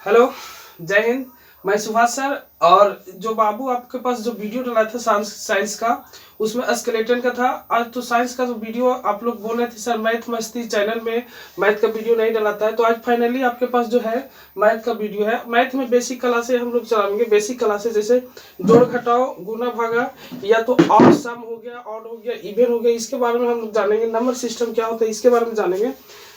Hello, जय हिंद। मैं Subhash sir. और जो बाबू आपके पास जो वीडियो डला था साइंस का, उसमें स्केलेटन का था। आज तो साइंस का जो वीडियो आप लोग बोल रहे थे सर मैथ मस्ती चैनल में मैथ का वीडियो नहीं डलाता है, तो आज फाइनली आपके पास जो है मैथ का वीडियो है। मैथ में बेसिक क्लासे हम लोग चलाएंगे। बेसिक क्लासे जैसे जोड़ घटाओ गुना भागा, या तो और सम हो गया, ऑड हो गया, इवन हो गया, इसके बारे में हम लोग जानेंगे। नंबर सिस्टम क्या होता है इसके बारे में जानेंगे।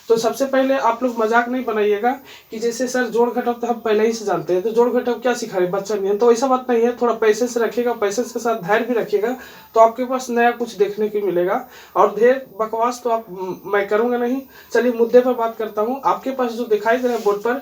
तो सबसे पहले आप लोग मजाक नहीं बनाइएगा कि जैसे सर जोड़ घटाव तो हम पहले ही से जानते हैं, तो जोड़ घटाव क्या सिखा रहे बच्चा नहीं है, तो ऐसा बात नहीं है। थोड़ा पैसेंस रखिएगा, पैसेंस के साथ धैर्य भी रखिएगा, तो आपके पास नया कुछ देखने को मिलेगा। और ढेर बकवास तो मैं करूंगा नहीं। चलिए मुद्दे पर बात करता हूँ। आपके पास जो दिखाई दे रहा है बोर्ड पर,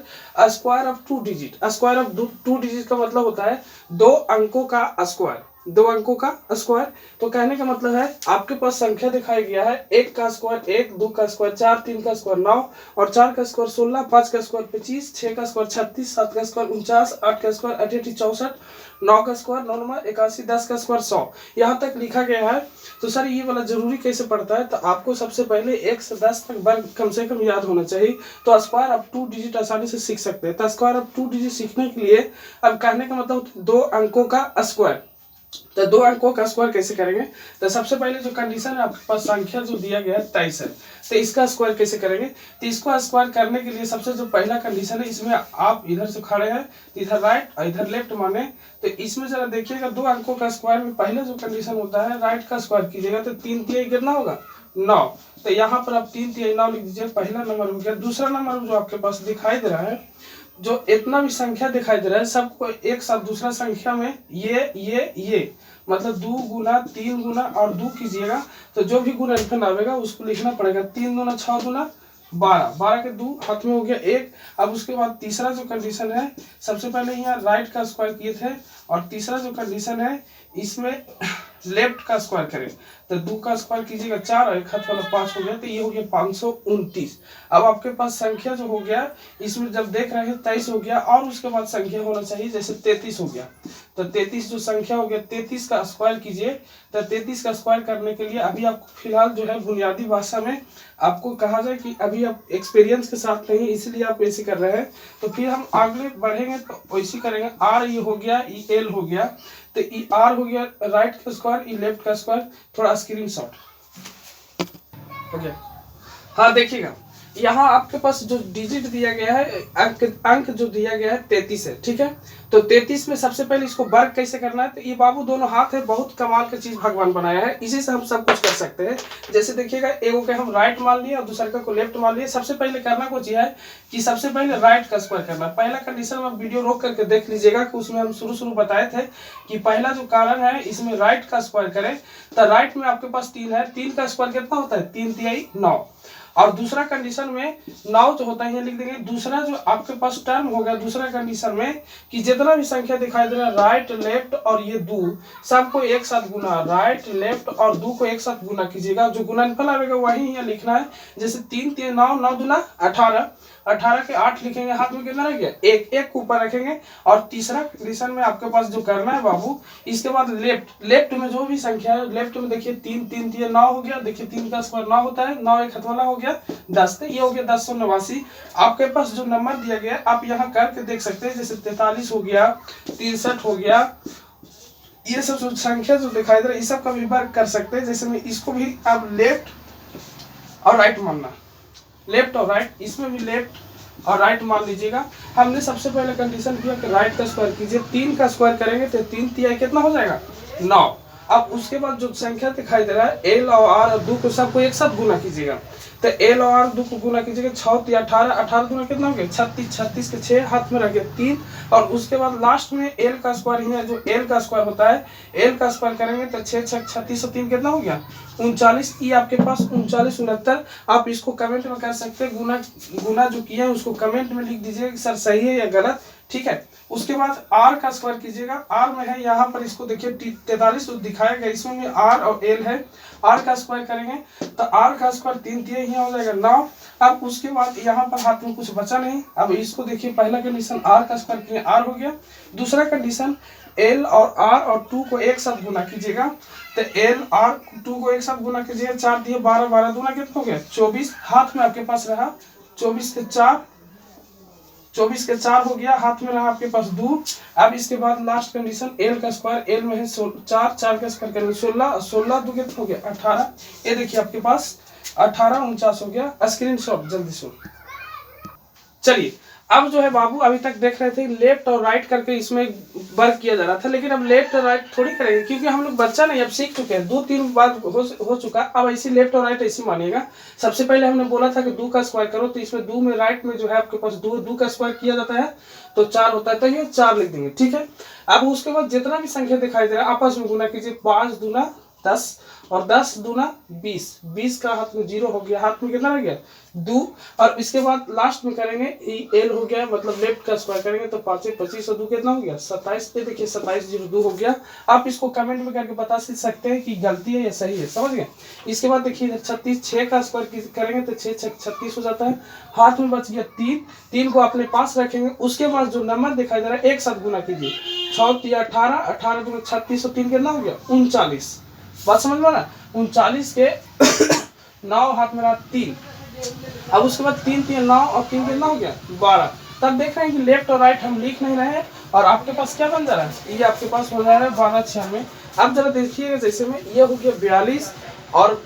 square of 2 digit. Square of 2 digit का मतलब होता है 2 अंकों का स्क्वायर, 2 अंकों का स्क्वायर। तो कहने का मतलब है आपके पास संख्या दिखाई गया है 1 का स्क्वायर 1, 2 का स्क्वायर 4, 3 का स्क्वायर 9, और 4 का स्क्वायर 16, 5 का स्क्वायर 25, 6 का स्क्वायर 36, 7 का स्क्वायर 49, 8 का स्क्वायर 88 64, 9 का स्क्वायर 9 81, 10 का स्क्वायर 100। यहाँ तक लिखा गया है। तो सर ये वाला जरूरी कैसे पड़ता है, तो आपको सबसे पहले 1 से 10 तक वर्ग कम से कम याद होना चाहिए, तो स्क्वायर ऑफ 2 डिजिट आसानी से सीख सकते हैं। तो स्क्वायर ऑफ 2 डिजिट सीखने के लिए अब कहने का मतलब 2 अंकों का स्क्वायर। तो 2 अंकों का स्क्वायर कैसे करेंगे, तो सबसे पहले जो कंडीशन है आपके पास संख्या जो दिया गया है 23 है, तो इसका स्क्वायर कैसे करेंगे। तो इसको स्क्वायर करने के लिए सबसे जो पहला कंडीशन है, इसमें आप इधर से खड़े हैं तो इधर राइट और इधर लेफ्ट माने, तो इसमें जरा देखिएगा 2 अंकों का स्क्वायर में पहला जो कंडीशन होता है राइट का स्क्वायर कीजिएगा, तो 3 तिहाई कितना होगा 9। तो यहाँ पर आप 3 तिहाई 9 लिख दीजिए, पहला नंबर हो गया। दूसरा नंबर जो आपके पास दिखाई दे रहा है, जो इतना भी संख्या दिखाई दे रहा है सबको एक साथ दूसरा संख्या में ये मतलब 2 गुना 3 गुना और 2 कीजिएगा, तो जो भी गुणनफल आवेगा उसको लिखना पड़ेगा। 3 दूना 6 दूना 12, 12 के 2 हाथ में हो गया 1। अब उसके बाद तीसरा जो कंडीशन है, सबसे पहले यहाँ राइट का स्क्वायर किए थे, और तीसरा जो कंडीशन है इसमें लेफ्ट का स्क्वायर करें, तो 2 का स्क्वायर कीजिएगा 4 और एक हाथ वाला 5 हो गया, तो ये हो गया 529। अब आपके पास संख्या जो हो गया इसमें जब देख रहे हैं 23 हो गया, और उसके बाद संख्या होना चाहिए जैसे 33 हो गया, तो 33 जो संख्या हो गया 33 का स्क्वायर कीजिए। तो 33 का स्क्वायर करने के लिए अभी आपको फिलहाल जो है बुनियादी भाषा में आपको कहा जाए कि अभी आप एक्सपीरियंस के साथ नहीं, इसलिए आप ऐसे कर रहे हैं। तो फिर हम आगे बढ़ेंगे तो वैसे करेंगे। आर ये हो गया, ई एल हो गया, तो ई आर हो गया राइट का स्क्वायर, ई लेफ्ट का स्क्वायर। थोड़ा स्क्रीनशॉट हो गया। हाँ देखिएगा, यहाँ आपके पास जो डिजिट दिया गया है, अंक जो दिया गया है 33 है, ठीक है। तो 33 में सबसे पहले इसको वर्ग कैसे करना है, तो ये बाबू दोनों हाथ है, बहुत कमाल की चीज भगवान बनाया है, इसी से हम सब कुछ कर सकते हैं। जैसे देखिएगा एगो के हम राइट मान लिए और दूसरे को लेफ्ट मान लिए। सबसे पहले करना कुछ यह है कि सबसे पहले राइट का स्क्वायर करना। पहला कंडीशन में वीडियो रोक करके देख लीजिएगा कि उसमें हम शुरू बताए थे कि पहला जो कारण है इसमें राइट का स्क्वायर करें, तो राइट में आपके पास 3 है, 3 का स्क्वायर कितना होता है 3 तिहाई 9। और दूसरा कंडीशन में 9 जो होता है ये लिख देंगे। दूसरा जो आपके पास टर्म हो गया दूसरा कंडीशन में कि जितना भी संख्या दिखाई दे रहा है राइट लेफ्ट और ये 2 सबको एक साथ गुना, राइट लेफ्ट और 2 को एक साथ गुना कीजिएगा। जो गुणनफल आएगा वही यहाँ लिखना है। जैसे 3 3 9, 9 दूना 18, 18 के 8 लिखेंगे, हाथ में कितना रह गया 1, 1 ऊपर रखेंगे। और तीसरा कंडीशन में आपके पास जो करना है बाबू, इसके बाद लेफ्ट में जो भी संख्या है लेफ्ट में देखिए 3 3 3 9 हो गया। देखिए 3 का स्क्वायर 9 होता है, 9 एक हाथ वाला हो गया 10, ये हो गया 1089। आपके पास जो नंबर दिया गया आप यहाँ करके देख सकते हैं, जैसे 43 हो गया, 63 हो गया, ये सब जो संख्या जो दिखाई दे रहा है इस सब का भी वर्ग कर सकते हैं। जैसे में इसको भी आप लेफ्ट और राइट मानना, लेफ्ट और राइट, इसमें भी लेफ्ट और राइट मान लीजिएगा। हमने सबसे पहले कंडीशन किया कि राइट का स्क्वायर कीजिए, 3 का स्क्वायर करेंगे तो 3 तिहाई कितना हो जाएगा 9। अब उसके बाद जो संख्या दिखाई दे रहा है एल और आर और 2 को सबको एक साथ गुना कीजिएगा, तो एल और आर 2 को गुना कीजिएगा, 6 3 18, 18 दूना कितना हो गया 36, 36 के 6 हाथ में रख गया 3। और उसके बाद लास्ट में एल का स्क्वायर ही है, जो एल का स्क्वायर होता है एल का स्क्वायर करेंगे तो 6 6 36 और 3 कितना हो गया 39। ये आपके पास 39 69। आप इसको कमेंट में कर सकते हैं, गुना जो किया है उसको कमेंट में लिख दीजिएगा कि सर सही है या गलत, ठीक है। उसके बाद आर का स्क्वायर कीजिएगा, आर में है यहाँ पर इसको देखिए 43 दिखाया गया, इसमें भी आर और एल है। आर का स्क्वायर करेंगे तो आर का स्क्वायर 3 तिहाई यहाँ हो जाएगा 9। अब उसके बाद यहाँ पर हाथ में कुछ बचा नहीं। अब इसको देखिए पहला कंडीशन आर का स्क्वायर किए आर हो गया, दूसरा कंडीशन एल और आर और 2 को एक साथ गुना कीजिएगा, तो एल आर 2 को एक साथ गुना कीजिएगा, 4 दिए 12, 12 दूना कितना हो गया 24, हाथ में आपके पास रहा 24 के 4 24 के 4 हो गया, हाथ में रहा आपके पास 2। अब इसके बाद लास्ट कंडीशन एल का स्क्वायर, एल में है 4, 4 का स्क्वायर करेंगे 16, 16 2 कितना हो गया 18। ये देखिए आपके पास 18 49 हो गया। स्क्रीनशॉट जल्दी से। चलिए अब जो है बाबू अभी तक देख रहे थे लेफ्ट और राइट करके इसमें वर्क किया जा रहा था, लेकिन अब लेफ्ट और राइट थोड़ी करेंगे क्योंकि हम लोग बच्चा नहीं, अब सीख चुके हैं, 2-3 बार हो चुका। अब ऐसी लेफ्ट और राइट ऐसी मानिएगा। सबसे पहले हमने बोला था कि 2 का स्क्वायर करो, तो इसमें 2 में राइट में जो है आपके पास 2 का स्क्वायर किया जाता है तो 4 होता है, तो ये 4 लिख देंगे, ठीक है। अब उसके बाद जितना भी संख्या दिखाई दे रहा है आपस में गुना कीजिए, 5 दूना 10 और 10 दूना 20, 20 का हाथ में 0 हो गया, हाथ में कितना रह गया 2। और इसके बाद लास्ट में करेंगे एल हो गया, मतलब लेफ्ट का स्क्वायर करेंगे तो 5 25 और 2 कितना हो गया 27। पे देखिए 27 0 2 हो गया। आप इसको कमेंट में करके बता सकते हैं कि गलती है या सही है, समझ गए। इसके बाद देखिए 36, 6 का स्क्वायर करेंगे तो 6 36 हो जाता है, हाथ में बच गया 3, 3 को अपने पास रखेंगे। उसके बाद जो नंबर दिखाई दे रहा है एक साथ गुना कीजिए, 6 3 18, 18 दूना 36 और 3 कितना हो गया 39। बात समझ में ना, 39 के 9 हाथ में रहा 3। अब उसके बाद 3 3 9 और 3 कितना हो गया 12। तब देख रहे हैं कि लेफ्ट और राइट हम लिख नहीं रहे हैं और आपके पास क्या बन जा रहा है, ये आपके पास हो जा रहा है 12 96। अब जरा देखिएगा जैसे में ये हो गया 42 और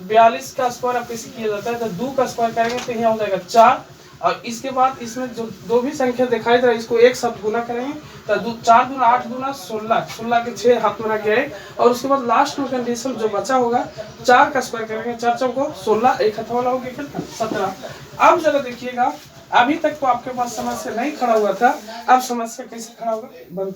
42 का स्क्वायर अब कैसे किया जाता है, तो 2 का स्क्वायर करेंगे तो यहाँ हो जाएगा 4। और इसके बाद इसमें जो दो भी संख्या दिखाई दे रहा है इसको एक साथ गुना करेंगे तो 4 दूना 8 दूना 16, 16 के 6 हाथ में रख गया। और उसके बाद लास्ट में कंडीशन जो बचा होगा 4 का स्क्वायर करेंगे, 4 चौको 16, एक हाथ वाला हो गया कितना 17। अब जरा देखिएगा अभी तक तो आपके पास समस्या नहीं खड़ा हुआ था, अब समस्या कैसे खड़ा होगा बंद।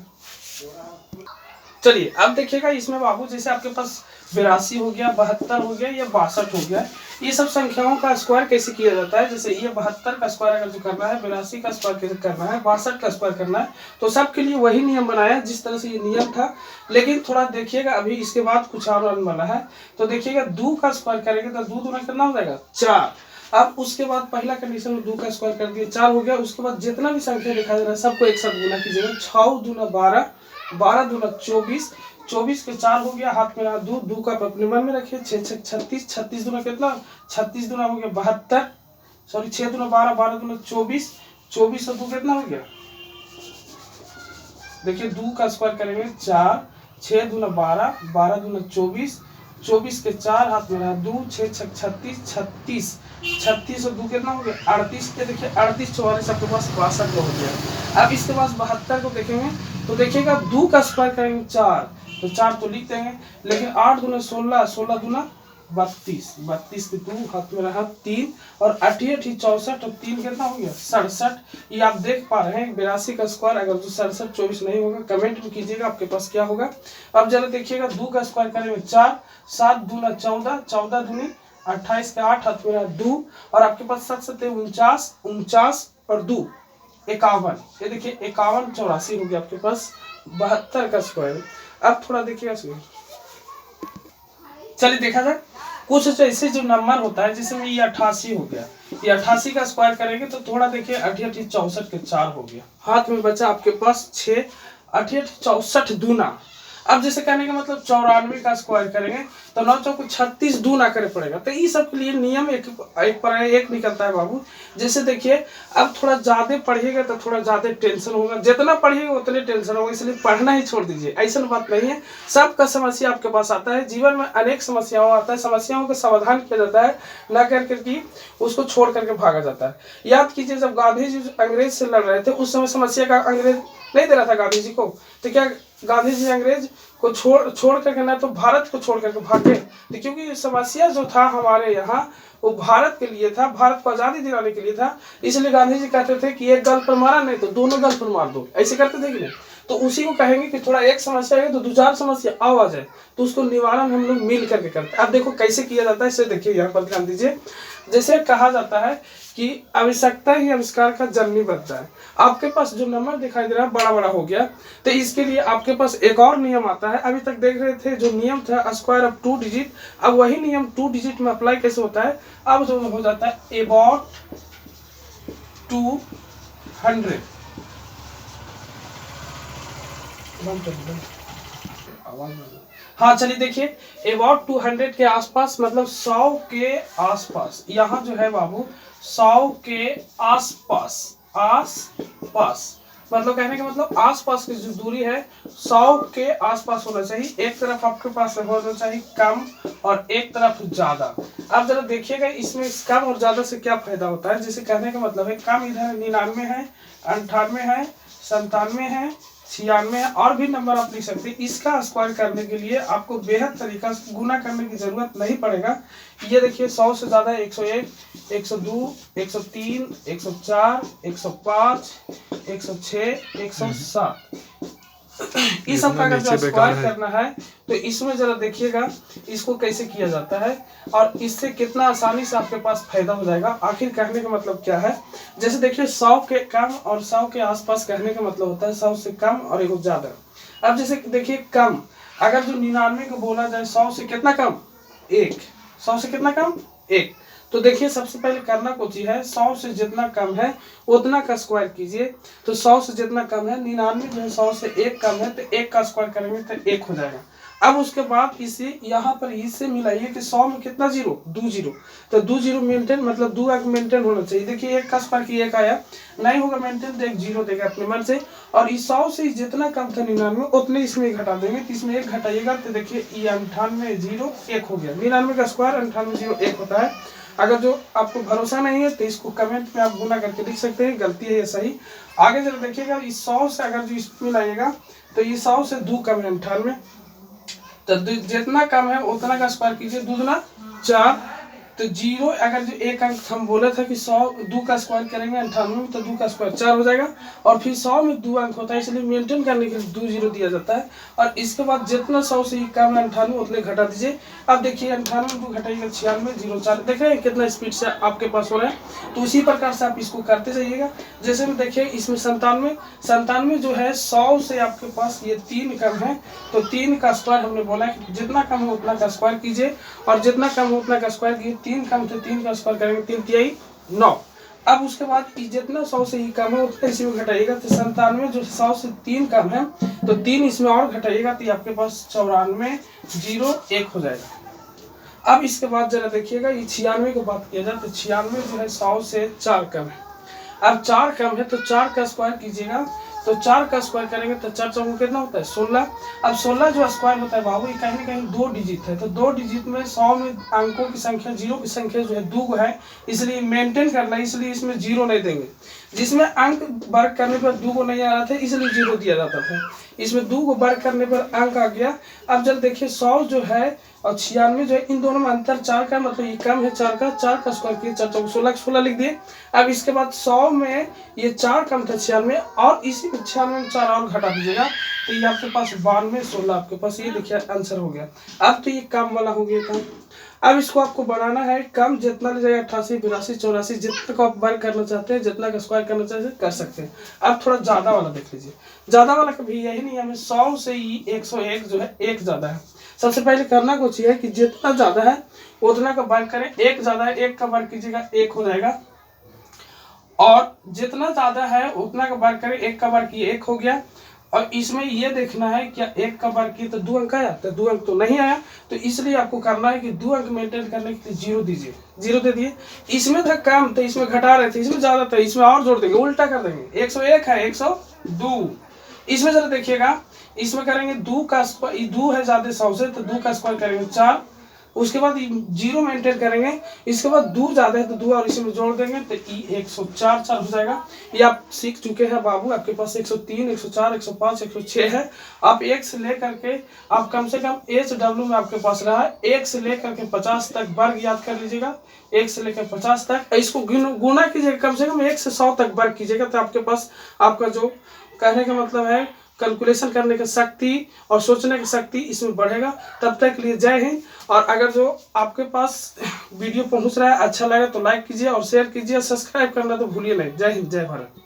चलिए अब देखिएगा इसमें बाबू जैसे आपके पास 82 हो गया, 72 हो गया, या 62 हो गया, ये सब संख्याओं का स्क्वायर कैसे किया जाता है। जैसे ये 72 का स्क्वायर अगर जो करना है, 82 का स्क्वायर कैसे करना है, 62 का स्क्वायर करना है, तो सबके लिए वही नियम बनाया जिस तरह से ये नियम था। लेकिन थोड़ा देखिएगा अभी इसके बाद कुछ और बना है। तो देखिएगा 2 का स्क्वायर करेंगे तो 2 दूना कितना हो जाएगा 4। अब उसके बाद पहला कंडीशन में 2 का स्क्वायर कर दिया 4 हो गया। उसके बाद जितना भी संख्या दिखाई दे रहा है सबको एक साथ गुना कीजिएगा, 6 दूना 12, 12 दूना 24, 24 के 4 हो गया, हाथ में रहा 2, 2 का अपने मन में रखिए, 6 6 36, 36 दूना कितना 36 दूना हो गया 72, सॉरी 6 दूना 12, 12 दूना 24, 24 और 2 कितना हो गया, देखिए 2 का स्क्वायर करेंगे 4, 6 दूना 12, 12 दूना 24, 24 के 4 हाथ में रहा 2, 6 6 36, 36, 36 और 2 कितना हो गया 38। के देखिए 38 44 आपके पास 62 हो गया। अब इसके पास 72 को देखेंगे तो देखिएगा 2 का स्क्वायर करेंगे 4, तो 4 तो लिख देंगे, लेकिन 8 दूना 16, 16 दूना 32, 32 के 2 हाथ में रहा 3 और 8 8 64 और 3 कितना हो गया 67। ये आप देख पा रहे हैं 82 का स्क्वायर अगर जो 67 24 नहीं होगा कमेंट में कीजिएगा आपके पास क्या होगा। अब जरा देखिएगा 2 का स्क्वायर करेंगे 4, 7 दूना 14, 14 दूनी 28 के 8 हाथ में रहा 2 और आपके पास 7 7 49, 49 और 2 51। ये देखिए 51 84 हो गया आपके पास 72 का स्क्वायर। अब थोड़ा देखिएगा चलिए देखा जाए कुछ ऐसे जो नंबर होता है जिसमें ये 88 हो गया, ये 88 का स्क्वायर करेंगे तो थोड़ा देखिए 8 8 64 के 4 हो गया, हाथ में बचा आपके पास 6, 8 8 64 दूना। अब जैसे कहने का मतलब 94 का स्क्वायर करेंगे तो 9 चौको 36 दूना करे पड़ेगा। तो ये सब के लिए नियम एक पर एक निकलता है बाबू। जैसे देखिए अब थोड़ा ज्यादा पढ़िएगा तो थोड़ा ज्यादा टेंशन होगा, जितना पढ़िएगा उतने टेंशन होगा, इसलिए पढ़ना ही छोड़ दीजिए। ऐसा बात नहीं है, सबका समस्या आपके पास आता है, जीवन में अनेक समस्याओं आता है, समस्याओं का समाधान किया जाता है, न कर करके उसको छोड़ करके भागा जाता है। याद कीजिए जब गांधी जी अंग्रेज से लड़ रहे थे उस समय समस्या का अंग्रेज नहीं दे रहा था गांधी जी को, तो क्या गांधी जी अंग्रेज को छोड़ करके ना तो भारत को छोड़ करके भागे, तो क्योंकि समस्या जो था हमारे यहाँ वो भारत के लिए था, भारत को आजादी दिलाने के लिए था, इसलिए गांधी जी कहते थे कि एक गल पर मारा नहीं तो दोनों गल पर मार दो, ऐसे करते थे कि नहीं। तो उसी को कहेंगे कि थोड़ा एक समस्या है तो 2-4 समस्या आ जाए तो उसको निवारण हम लोग मिल करके करते हैं। अब देखो कैसे किया जाता है, इसे देखिए यहाँ पर ध्यान दीजिए। जैसे कहा जाता है कि आवश्यकता ही आविष्कार का जननी बनता है। आपके पास जो नंबर दिखाई दे रहा है बड़ा बड़ा हो गया, तो इसके लिए आपके पास एक और नियम आता है। अभी तक देख रहे थे जो नियम था स्क्वायर ऑफ 2 डिजिट, अब वही नियम 2 डिजिट में अप्लाई कैसे होता है। अब जो हो जाता है अबाउट 200, हाँ चलिए देखिए अबाउट 200 के आसपास मतलब 100 के आसपास, यहाँ जो है बाबू 100 के आसपास आस पास, मतलब कहने का मतलब आसपास की जो दूरी है 100 के आसपास होना चाहिए। एक तरफ आपके पास होना चाहिए कम और एक तरफ ज्यादा। अब जरा देखिएगा इसमें इस कम और ज्यादा से क्या फायदा होता है। जैसे कहने का मतलब है कम इधर 99 है, 98 है, 97 है, 96 है, और भी नंबर आप लिख सकते हैं। इसका स्क्वायर करने के लिए आपको बेहद तरीका से गुना करने की जरूरत नहीं पड़ेगा। ये देखिए 100 से ज्यादा 101, 102, 103, 104, 105, 106, 107, इस सब का अगर जो स्क्वायर करना है तो इसमें जरा देखिएगा इसको कैसे किया जाता है और इससे कितना आसानी से आपके पास फायदा हो जाएगा। आखिर कहने का मतलब क्या है, जैसे देखिए 100 के कम और 100 के आसपास कहने का मतलब होता है 100 से कम और एक ज्यादा। अब जैसे देखिए कम, अगर जो 99 को बोला जाए 100 से कितना कम, 1, 100 से कितना कम, 1, तो देखिए सबसे पहले करना कुछ ही है 100 से जितना कम है उतना का स्क्वायर कीजिए। तो 100 से जितना कम है 99 जो है 100 से 1 कम है तो 1 का स्क्वायर करेंगे तो 1 हो जाएगा। अब उसके बाद इसे यहाँ पर इससे मिलाइए कि 100 में कितना जीरो, 2 जीरो, तो 2 जीरो मेंटेन मतलब 2 अंक मेंटेन होना चाहिए। देखिए 1 का स्क्वायर की 1 आया, नहीं होगा मेंटेन तो 1 जीरो देगा अपने मन से। और इस 100 से जितना कम था 99 उतने इसमें घटा देंगे, तो इसमें 1 घटाइएगा तो देखिए ये 98 जीरो 1 हो गया। 99 का स्क्वायर 98 जीरो 1 होता है। अगर जो आपको भरोसा नहीं है तो इसको कमेंट में आप गुना करके लिख सकते हैं, गलती है या सही। आगे जरा देखिएगा इस 100 से अगर जो इसमें लाइएगा तो ये 100 से 2 कम है 98, तो जितना कम है उतना का स्क्वायर कीजिए, 2 दूना 4, तो जीरो अगर जो 1 अंक हम बोले थे कि 100 2 का स्क्वायर करेंगे 98 में तो 2 का स्क्वायर 4 हो जाएगा। और फिर 100 में 2 अंक होता है इसलिए मेंटेन करने के लिए 2 जीरो दिया जाता है। और इसके बाद जितना 100 से कम 98 उतने घटा दीजिए। अब देखिए 98 में 2 घटाइएगा 96 जीरो 4, देख रहे हैं कितना स्पीड से आपके पास हो रहा है। तो उसी प्रकार से आप इसको करते जाइएगा। जैसे में देखिए इसमें 97 जो है 100 से आपके पास ये 3 कम है तो 3 का स्क्वायर हमने बोला कि जितना कम है उतना का स्क्वायर कीजिए और जितना कम है उतना का स्क्वायर कीजिए। 3 कम थे 3 का स्क्वायर करेंगे 3 तिहाई 9। अब उसके बाद जितना 100 से ही कम है उतना इसी में घटाइएगा तो 97 जो 100 से 3 कम है तो 3 इसमें और घटाइएगा तो आपके पास 94 जीरो 1 हो जाएगा। अब इसके बाद जरा देखिएगा ये 96 को बात किया जाए तो 96 जो है 100 से 4 कम है। अब 4 कम है तो 4 का स्क्वायर कीजिएगा, तो 4 का स्क्वायर करेंगे तो 4 चौको कितना होता है 16। अब 16 जो स्क्वायर होता है बाबू ये कहीं ना कहीं 2 डिजिट है, तो 2 डिजिट में 100 में अंकों की संख्या जीरो की संख्या जो है 2 है, इसलिए मेंटेन करना है, इसलिए इसमें जीरो नहीं देंगे। जिसमें अंक वर्ग करने पर 2 नहीं आ रहा था इसलिए जीरो दिया जाता था, इसमें 2 को वर्ग करने पर अंक आ गया। अब जब देखिए 100 जो है और 96 जो है इन दोनों में अंतर 4 का, मतलब ये कम है 4 का स्क्वायर किए 4 चौको 16 लिख दिए। अब इसके बाद 100 में ये 4 कम था 96 और इसी में 96 में 4 और घटा दीजिएगा तो ये आपके पास 92 16 आपके पास ये देखिए आंसर हो गया। अब तो ये कम वाला हो गया था। अब इसको आपको बनाना है कम, जितना ले जाएगा 88 82 84 जितना को आप वर्ग करना चाहते हैं, जितना का स्क्वायर करना चाहते हैं कर सकते हैं। अब थोड़ा ज्यादा वाला देख लीजिए, ज्यादा वाला कभी यही नहीं, हमें 100 से ही 101 जो है 1 ज्यादा है। सबसे पहले करना कुछ है कि जितना ज्यादा है उतना का वर्ग करें, 1 ज्यादा है 1 का वर्ग कीजिएगा 1 हो जाएगा, और जितना ज्यादा है उतना का वर्ग करें, 1 का वर्ग किए 1 हो गया। और इसमें ये देखना है क्या 1 का वर्ग किए तो 2 अंक आया, तो 2 अंक तो नहीं आया, तो इसलिए आपको करना है कि 2 अंक मेंटेन करने के लिए जीरो दीजिए, जीरो दे दिए। इसमें था कम तो इसमें घटा रहे थे, इसमें ज्यादा था इसमें और जोड़ देंगे, उल्टा कर देंगे, 101 है 102। इसमें जरा देखिएगा इसमें करेंगे 2 का स्क्वायर, 2 है ज्यादा 100 से तो 2 का स्क्वायर करेंगे 4, उसके बाद जीरो मेंटेन करेंगे, इसके बाद 2 ज्यादा है तो 2 और इसमें जोड़ देंगे तो 104 4 हो जाएगा। ये आप सीख चुके हैं बाबू, आपके पास 103 104 105 106 है। आप 1 से लेकर के आप कम से कम HW में आपके पास रहा है 1 से लेकर के 50 तक वर्ग याद कर लीजिएगा, 1 से लेकर 50 तक इसको गुना कीजिएगा, कम से कम 1 से 100 तक वर्ग कीजिएगा तो आपके पास आपका जो कहने का मतलब है कैलकुलेशन करने की शक्ति और सोचने की शक्ति इसमें बढ़ेगा। तब तक के लिए जय हिंद। और अगर जो आपके पास वीडियो पहुंच रहा है अच्छा लगा तो लाइक कीजिए और शेयर कीजिए, सब्सक्राइब करना तो भूलिए नहीं। जय हिंद जय भारत।